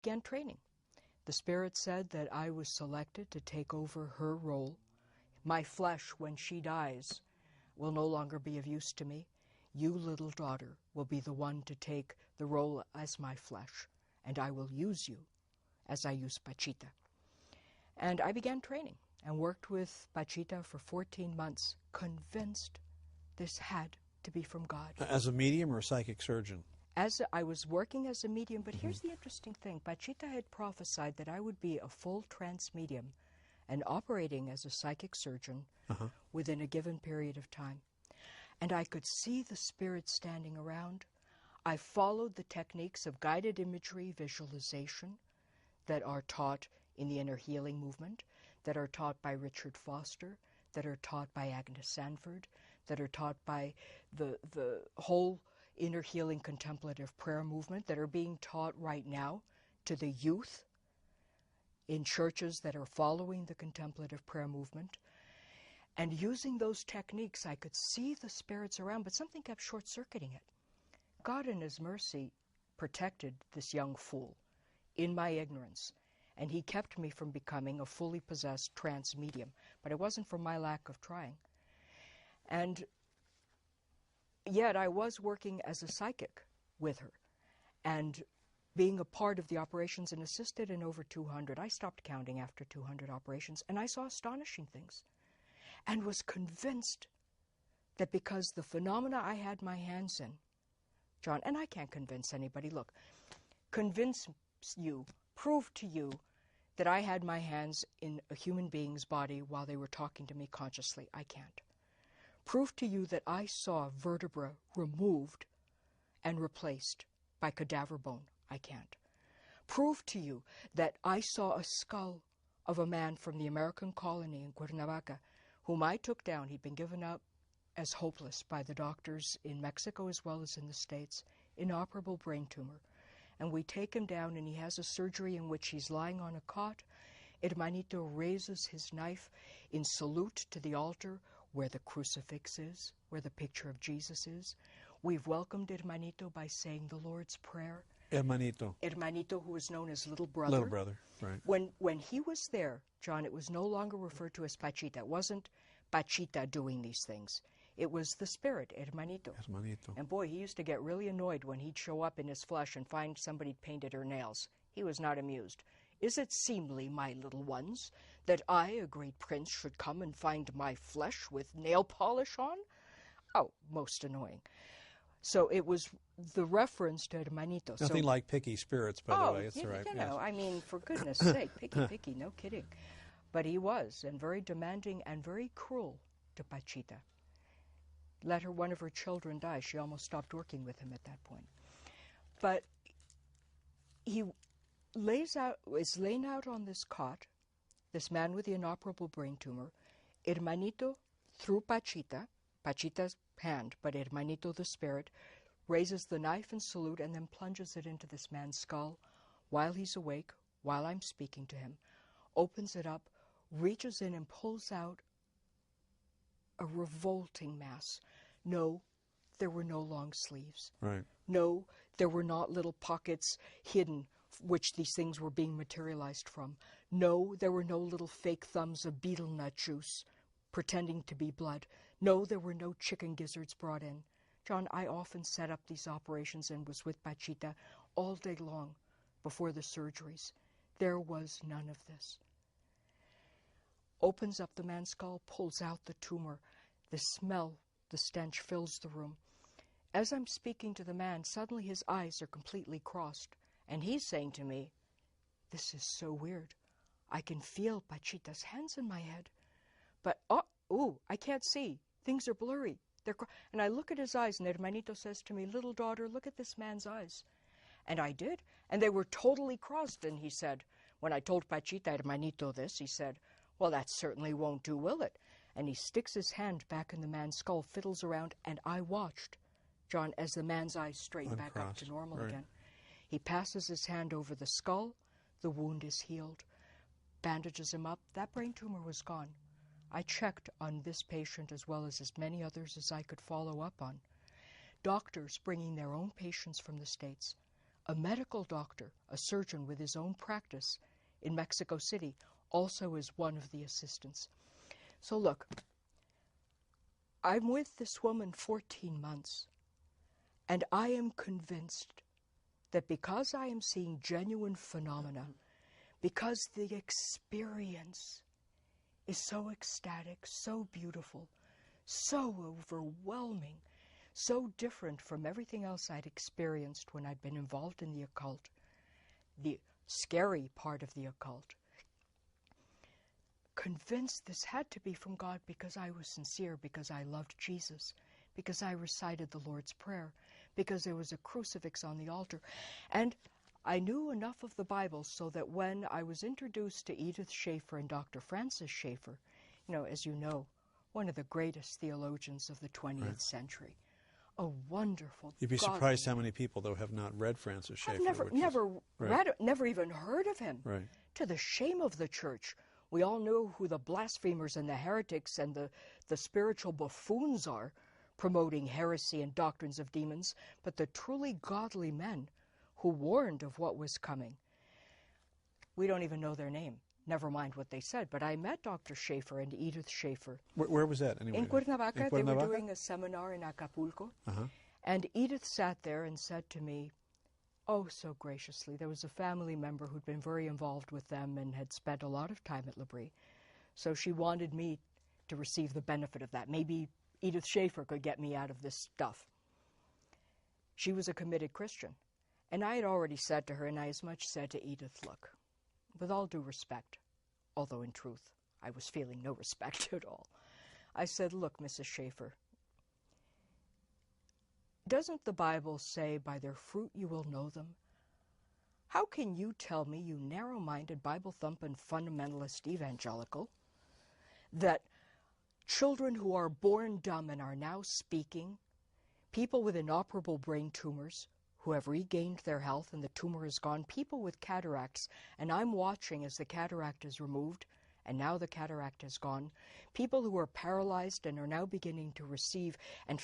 began training. The Spirit said that I was selected to take over her role. My flesh, when she dies, will no longer be of use to me. You, little daughter, will be the one to take the role as my flesh, and I will use you as I use Pachita. And I began training and worked with Pachita for 14 months, convinced this had to be from God. As a medium or a psychic surgeon? I was working as a medium, but here's the interesting thing. Pachita had prophesied that I would be a full trance medium and operating as a psychic surgeon within a given period of time. And I could see the Spirit standing around. I followed the techniques of guided imagery, visualization that are taught in the inner healing movement, that are taught by Richard Foster, that are taught by Agnes Sanford, that are taught by the whole inner healing contemplative prayer movement, that are being taught right now to the youth in churches that are following the contemplative prayer movement. And using those techniques, I could see the spirits around, but something kept short-circuiting it. God in His mercy protected this young fool in my ignorance, and He kept me from becoming a fully possessed trance medium. But it wasn't from my lack of trying. And yet I was working as a psychic with her and being a part of the operations and assisted in over 200. I stopped counting after 200 operations, and I saw astonishing things and was convinced that because the phenomena I had my hands in, John, and I can't convince anybody, look, convince you, prove to you that I had my hands in a human being's body while they were talking to me consciously. I can't. Prove to you that I saw vertebra removed and replaced by cadaver bone. I can't. Prove to you that I saw a skull of a man from the American colony in Cuernavaca, whom I took down. He'd been given up as hopeless by the doctors in Mexico as well as in the States, inoperable brain tumor. And we take him down, and he has a surgery in which he's lying on a cot. Hermanito raises his knife in salute to the altar where the crucifix is, where the picture of Jesus is. We've welcomed Hermanito by saying the Lord's Prayer. Hermanito. Hermanito, who was known as Little Brother. Little Brother, right. When he was there, John, it was no longer referred to as Pachita. It wasn't Pachita doing these things. It was the Spirit, Hermanito. Hermanito. And boy, he used to get really annoyed when he'd show up in his flesh and find somebody painted her nails. He was not amused. Is it seemly, my little ones, that I, a great prince, should come and find my flesh with nail polish on? Oh, most annoying. So it was the reference to Hermanito. Nothing like picky spirits, by the way. It's right. You know, I mean, for goodness sake, picky, no kidding. But he was, and very demanding and very cruel to Pachita. Let her, one of her children die. She almost stopped working with him at that point. But he is laying out on this cot, this man with the inoperable brain tumor. Hermanito, through Pachita's hand, but Hermanito, the Spirit, raises the knife in salute and then plunges it into this man's skull while he's awake, while I'm speaking to him, opens it up, reaches in and pulls out a revolting mass. No, there were no long sleeves. Right. No, there were not little pockets hidden which these things were being materialized from. No, there were no little fake thumbs of betel nut juice pretending to be blood. No, there were no chicken gizzards brought in. John, I often set up these operations and was with Pachita all day long before the surgeries. There was none of this. Opens up the man's skull, pulls out the tumor. The smell, the stench fills the room. As I'm speaking to the man, suddenly his eyes are completely crossed, and he's saying to me, "This is so weird. I can feel Pachita's hands in my head, but I can't see. Things are blurry." And I look at his eyes, and Hermanito says to me, "Little daughter, look at this man's eyes." And I did, and they were totally crossed. And he said, when I told Pachita, Hermanito, this, he said, "Well, that certainly won't do, will it?" And he sticks his hand back in the man's skull, fiddles around, and I watched, John, as the man's eyes straighten back up to normal again. He passes his hand over the skull. The wound is healed. Bandages him up. That brain tumor was gone. I checked on this patient as well as many others as I could follow up on. Doctors bringing their own patients from the States, a medical doctor, a surgeon with his own practice in Mexico City, also is one of the assistants. So look, I'm with this woman 14 months, and I am convinced that because I am seeing genuine phenomena, because the experience is so ecstatic, so beautiful, so overwhelming, so different from everything else I'd experienced when I'd been involved in the occult, the scary part of the occult, convinced this had to be from God because I was sincere, because I loved Jesus, because I recited the Lord's Prayer, because there was a crucifix on the altar. And I knew enough of the Bible so that when I was introduced to Edith Schaeffer and Dr. Francis Schaeffer, as you know, one of the greatest theologians of the 20th century, a wonderful, You'd be surprised how many people, though, have not read Francis Schaeffer. I've never read, never even heard of him. Right. To the shame of the church. We all know who the blasphemers and the heretics and the spiritual buffoons are, promoting heresy and doctrines of demons, but the truly godly men who warned of what was coming, we don't even know their name. Never mind what they said. But I met Dr. Schaeffer and Edith Schaeffer. Where was that, anyway? In Cuernavaca. They were doing a seminar in Acapulco. And Edith sat there and said to me, oh, so graciously, there was a family member who'd been very involved with them and had spent a lot of time at L'Abri. So she wanted me to receive the benefit of that. Maybe Edith Schaeffer could get me out of this stuff. She was a committed Christian. And I had already said to her, and I as much said to Edith, look, with all due respect, although in truth I was feeling no respect at all, I said, look, Mrs. Schaeffer, doesn't the Bible say, by their fruit you will know them? How can you tell me, you narrow-minded, Bible-thumping, fundamentalist evangelical, that children who are born dumb and are now speaking, people with inoperable brain tumors who have regained their health and the tumor is gone, people with cataracts, and I'm watching as the cataract is removed, and now the cataract is gone, people who are paralyzed and are now beginning to receive and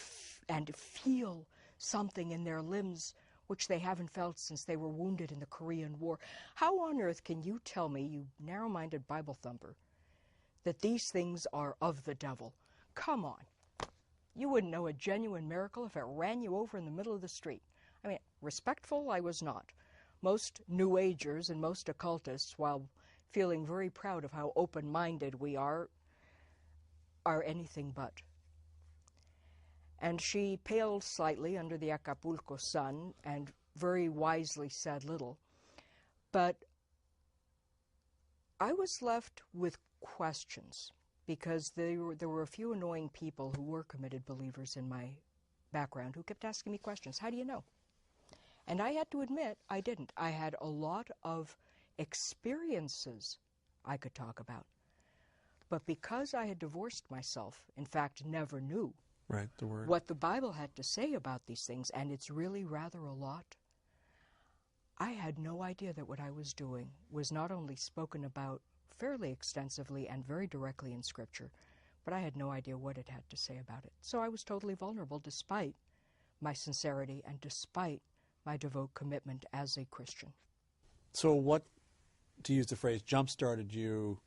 feel something in their limbs which they haven't felt since they were wounded in the Korean War. How on earth can you tell me, you narrow-minded Bible thumper, that these things are of the devil? Come on. You wouldn't know a genuine miracle if it ran you over in the middle of the street. I mean, respectful I was not. Most New Agers and most occultists, while feeling very proud of how open-minded we are anything but. And she paled slightly under the Acapulco sun and very wisely said little. But I was left with questions because there were a few annoying people who were committed believers in my background who kept asking me questions. How do you know? And I had to admit I didn't. I had a lot of experiences I could talk about. But because I had divorced myself, in fact, never knew what the Bible had to say about these things, and it's really rather a lot, I had no idea that what I was doing was not only spoken about fairly extensively and very directly in Scripture, but I had no idea what it had to say about it. So I was totally vulnerable despite my sincerity and despite my devout commitment as a Christian. So what, to use the phrase, jump-started you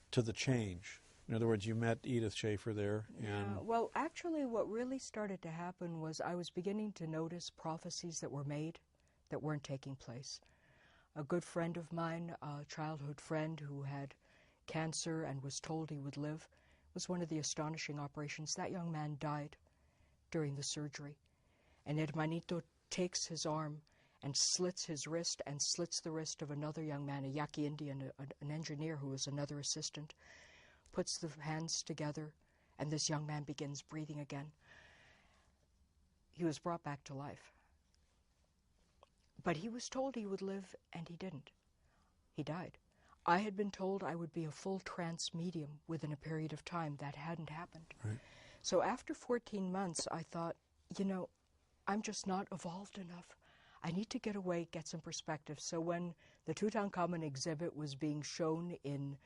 to the change? In other words, you met Edith Schaeffer there. And well, actually what really started to happen was I was beginning to notice prophecies that were made that weren't taking place. A good friend of mine, a childhood friend who had cancer and was told he would live, was one of the astonishing operations. That young man died during the surgery. And Hermanito takes his arm and slits his wrist and slits the wrist of another young man, a Yaqui Indian, an engineer who was another assistant, puts the hands together, and this young man begins breathing again. He was brought back to life. But he was told he would live, and he didn't. He died. I had been told I would be a full trance medium within a period of time. That hadn't happened. Right. So after 14 months, I thought, I'm just not evolved enough. I need to get away, get some perspective. So when the Tutankhamun exhibit was being shown in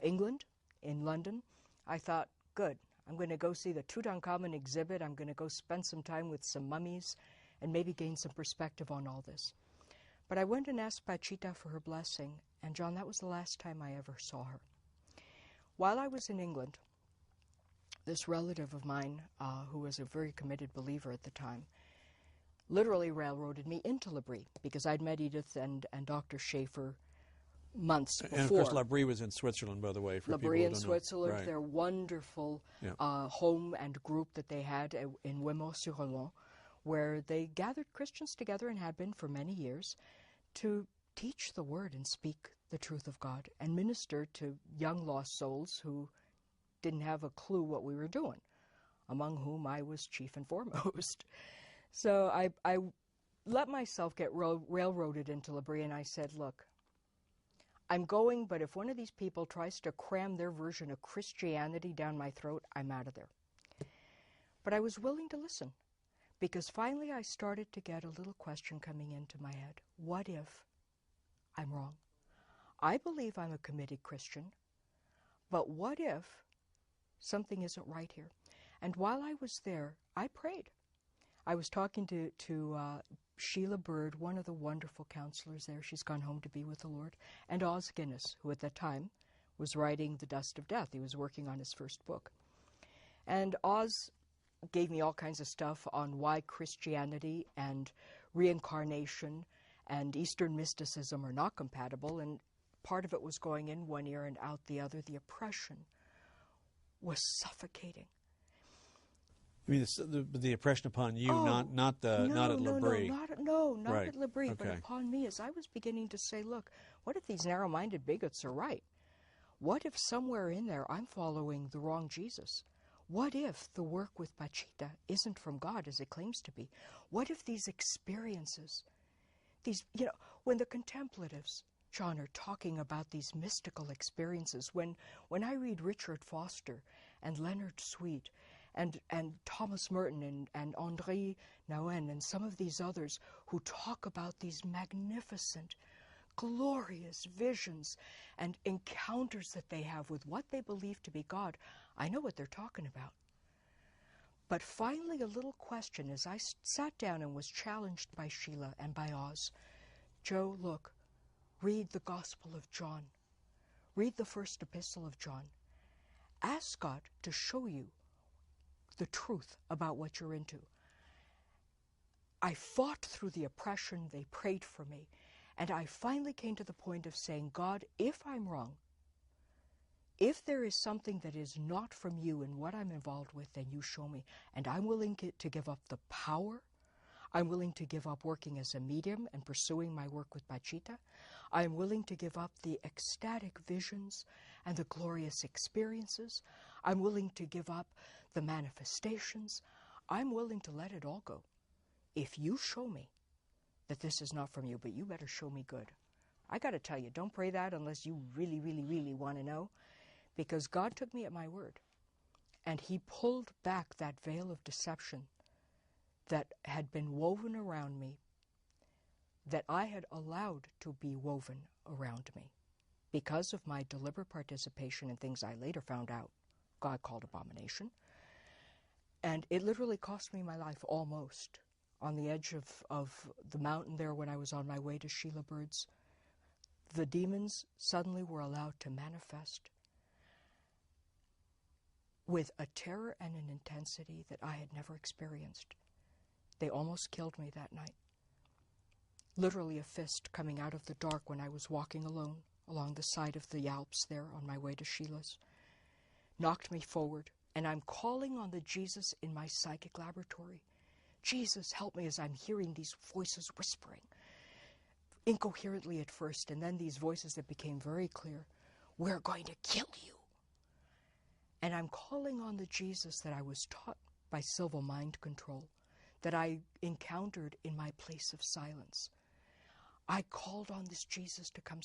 England, in London, I thought, good, I'm going to go see the Tutankhamun exhibit. I'm going to go spend some time with some mummies and maybe gain some perspective on all this. But I went and asked Pachita for her blessing, and John, that was the last time I ever saw her. While I was in England, this relative of mine, who was a very committed believer at the time, literally railroaded me into L'Abri, because I'd met Edith and Dr. Schaefer months before. And of course, L'Abri was in Switzerland, by the way, for people who L'Abri in don't know. Switzerland, Right. their wonderful home and group that they had in Wimaux-sur-Olon, where they gathered Christians together and had been for many years to teach the Word and speak the truth of God and minister to young lost souls who didn't have a clue what we were doing, among whom I was chief and foremost. So I let myself get railroaded into L'Abri, and I said, look, I'm going, but if one of these people tries to cram their version of Christianity down my throat, I'm out of there. But I was willing to listen, because finally I started to get a little question coming into my head. What if I'm wrong? I believe I'm a committed Christian, but what if something isn't right here? And while I was there, I prayed. I was talking to Sheila Bird, one of the wonderful counselors there. She's gone home to be with the Lord. And Oz Guinness, who at that time was writing The Dust of Death. He was working on his first book. And Oz gave me all kinds of stuff on why Christianity and reincarnation and Eastern mysticism are not compatible. And part of it was going in one ear and out the other. The oppression was suffocating. I mean, the oppression upon you, not at L'Abri. Not Right. at L'Abri, Okay. but upon me, as I was beginning to say, look, what if these narrow-minded bigots are right? What if somewhere in there I'm following the wrong Jesus? What if the work with Pachita isn't from God as it claims to be? What if these experiences, when the contemplatives, John, are talking about these mystical experiences, when I read Richard Foster and Leonard Sweet and Thomas Merton and André Nouwen and some of these others who talk about these magnificent, glorious visions and encounters that they have with what they believe to be God, I know what they're talking about. But finally, a little question as I sat down and was challenged by Sheila and by Oz. Joe, look, read the Gospel of John. Read the first epistle of John. Ask God to show you the truth about what you're into. I fought through the oppression. They prayed for me. And I finally came to the point of saying, God, if I'm wrong, if there is something that is not from you in what I'm involved with, then you show me. And I'm willing to give up the power. I'm willing to give up working as a medium and pursuing my work with Pachita. I'm willing to give up the ecstatic visions and the glorious experiences. I'm willing to give up the manifestations. I'm willing to let it all go. If you show me that this is not from you, but you better show me good. I got to tell you, don't pray that unless you really, really, really want to know, because God took me at my word, and he pulled back that veil of deception that had been woven around me, that I had allowed to be woven around me because of my deliberate participation in things I later found out God called abomination. And it literally cost me my life almost on the edge of the mountain there when I was on my way to Sheila Bird's. The demons suddenly were allowed to manifest with a terror and an intensity that I had never experienced. They almost killed me that night. Literally a fist coming out of the dark when I was walking alone along the side of the Alps there on my way to Sheila's, knocked me forward, and I'm calling on the Jesus in my psychic laboratory. Jesus, help me, as I'm hearing these voices whispering, incoherently at first, and then these voices that became very clear. We're going to kill you. And I'm calling on the Jesus that I was taught by Silva Mind Control, that I encountered in my place of silence. I called on this Jesus to come